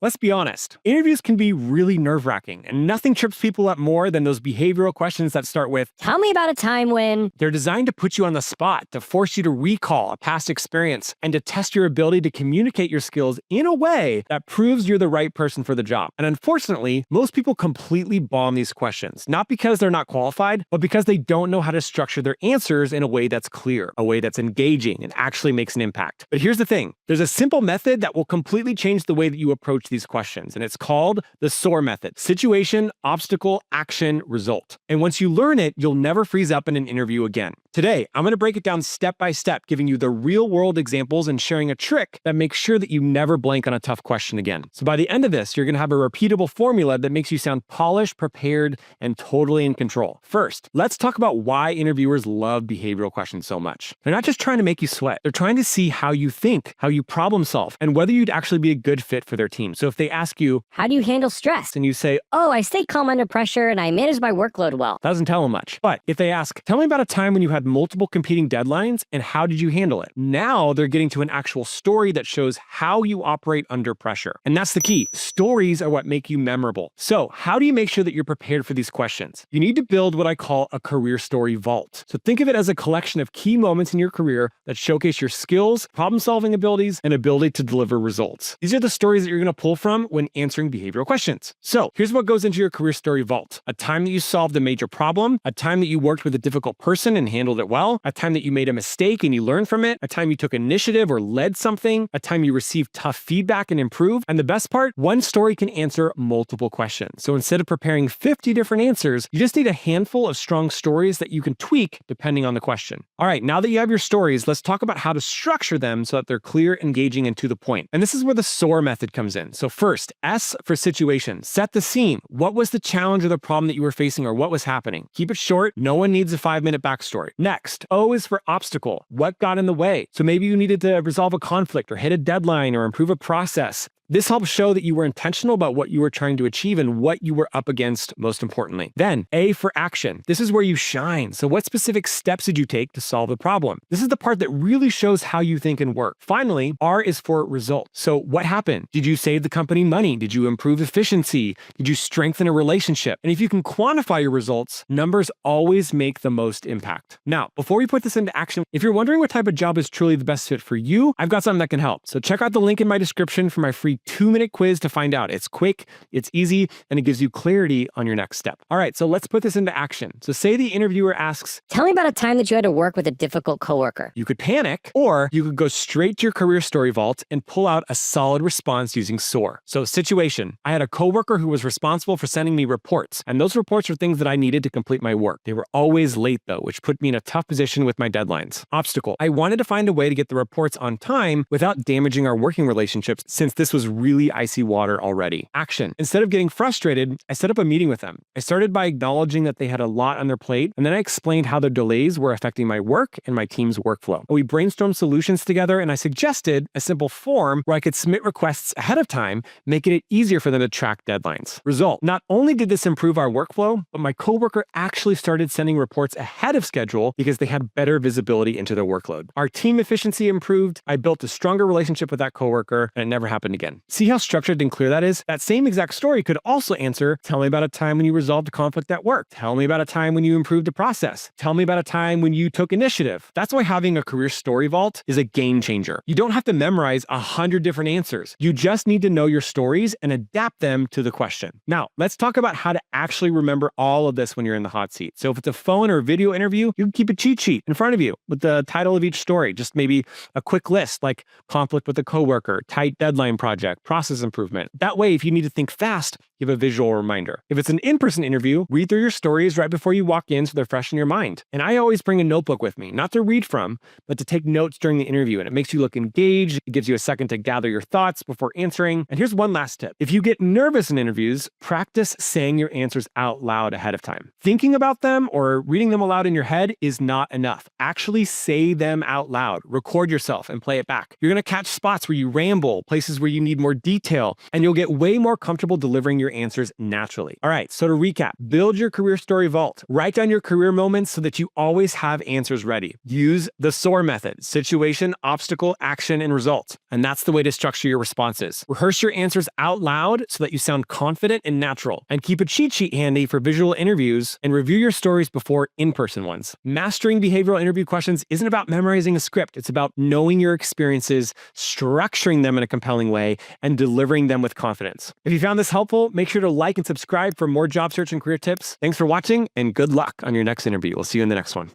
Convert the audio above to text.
Let's be honest, interviews can be really nerve-wracking, and nothing trips people up more than those behavioral questions that start with, "Tell me about a time when..." They're designed to put you on the spot, to force you to recall a past experience, and to test your ability to communicate your skills in a way that proves you're the right person for the job. And unfortunately, most people completely bomb these questions, not because they're not qualified, but because they don't know how to structure their answers in a way that's clear, a way that's engaging, and actually makes an impact. But here's the thing, there's a simple method that will completely change the way that you approach these questions, and it's called the SOAR method: situation, obstacle, action, result. And once you learn it, you'll never freeze up in an interview again. Today, I'm going to break it down step by step, giving you the real-world examples and sharing a trick that makes sure that you never blank on a tough question again. So by the end of this, you're going to have a repeatable formula that makes you sound polished, prepared, and totally in control. First, let's talk about why interviewers love behavioral questions so much. They're not just trying to make you sweat. They're trying to see how you think, how you problem solve, and whether you'd actually be a good fit for their team. So if they ask you, "How do you handle stress?" and you say, "Oh, I stay calm under pressure and I manage my workload well." that doesn't tell them much. But if they ask, "Tell me about a time when you had multiple competing deadlines and how did you handle it?" Now they're getting to an actual story that shows how you operate under pressure. And that's the key. Stories are what make you memorable. So how do you make sure that you're prepared for these questions? You need to build what I call a career story vault. So think of it as a collection of key moments in your career that showcase your skills, problem-solving abilities, and ability to deliver results. These are the stories that you're going to pull from when answering behavioral questions. So here's what goes into your career story vault: a time that you solved a major problem, a time that you worked with a difficult person and handled it well, a time that you made a mistake and you learned from it, a time you took initiative or led something, a time you received tough feedback and improved. And the best part, one story can answer multiple questions. So instead of preparing 50 different answers, you just need a handful of strong stories that you can tweak depending on the question. All right, now that you have your stories, let's talk about how to structure them so that they're clear, engaging, and to the point. And this is where the SOAR method comes in. So first, S for situation. Set the scene. What was the challenge or the problem that you were facing, or what was happening? Keep it short. No one needs a 5-minute backstory. Next, O is for obstacle. What got in the way? So maybe you needed to resolve a conflict or hit a deadline or improve a process. This helps show that you were intentional about what you were trying to achieve and what you were up against, most importantly. Then, A for action. This is where you shine. So what specific steps did you take to solve the problem? This is the part that really shows how you think and work. Finally, R is for result. So what happened? Did you save the company money? Did you improve efficiency? Did you strengthen a relationship? And if you can quantify your results, numbers always make the most impact. Now, before we put this into action, if you're wondering what type of job is truly the best fit for you, I've got something that can help. So check out the link in my description for my free 2-minute quiz to find out. It's quick, it's easy, and it gives you clarity on your next step. All right, so let's put this into action. So say the interviewer asks, "Tell me about a time that you had to work with a difficult coworker." You could panic, or you could go straight to your career story vault and pull out a solid response using SOAR. So situation: I had a coworker who was responsible for sending me reports, and those reports were things that I needed to complete my work. They were always late though, which put me in a tough position with my deadlines. Obstacle: I wanted to find a way to get the reports on time without damaging our working relationships, since this was really icy water already. Action: instead of getting frustrated, I set up a meeting with them. I started by acknowledging that they had a lot on their plate, and then I explained how their delays were affecting my work and my team's workflow. We brainstormed solutions together, and I suggested a simple form where I could submit requests ahead of time, making it easier for them to track deadlines. Result: not only did this improve our workflow, but my coworker actually started sending reports ahead of schedule because they had better visibility into their workload. Our team efficiency improved, I built a stronger relationship with that coworker, and it never happened again. See how structured and clear that is? That same exact story could also answer, tell me about a time when you resolved a conflict at work. Tell me about a time when you improved a process. Tell me about a time when you took initiative. That's why having a career story vault is a game changer. You don't have to memorize 100 different answers. You just need to know your stories and adapt them to the question. Now, let's talk about how to actually remember all of this when you're in the hot seat. So if it's a phone or a video interview, you can keep a cheat sheet in front of you with the title of each story. Just maybe a quick list like conflict with a coworker, tight deadline project, process improvement. That way, if you need to think fast, you have a visual reminder. If it's an in-person interview, read through your stories right before you walk in so they're fresh in your mind. And I always bring a notebook with me, not to read from, but to take notes during the interview. And it makes you look engaged. It gives you a second to gather your thoughts before answering. And here's one last tip. If you get nervous in interviews, practice saying your answers out loud ahead of time. Thinking about them or reading them aloud in your head is not enough. Actually say them out loud. Record yourself and play it back. You're going to catch spots where you ramble, places where you need need more detail, and you'll get way more comfortable delivering your answers naturally. All right, so to recap, build your career story vault. Write down your career moments so that you always have answers ready. Use the SOAR method: situation, obstacle, action, and result. And that's the way to structure your responses. Rehearse your answers out loud so that you sound confident and natural. And keep a cheat sheet handy for visual interviews, and review your stories before in-person ones. Mastering behavioral interview questions isn't about memorizing a script. It's about knowing your experiences, structuring them in a compelling way, and delivering them with confidence. If you found this helpful, make sure to like and subscribe for more job search and career tips. Thanks for watching, and good luck on your next interview. We'll see you in the next one.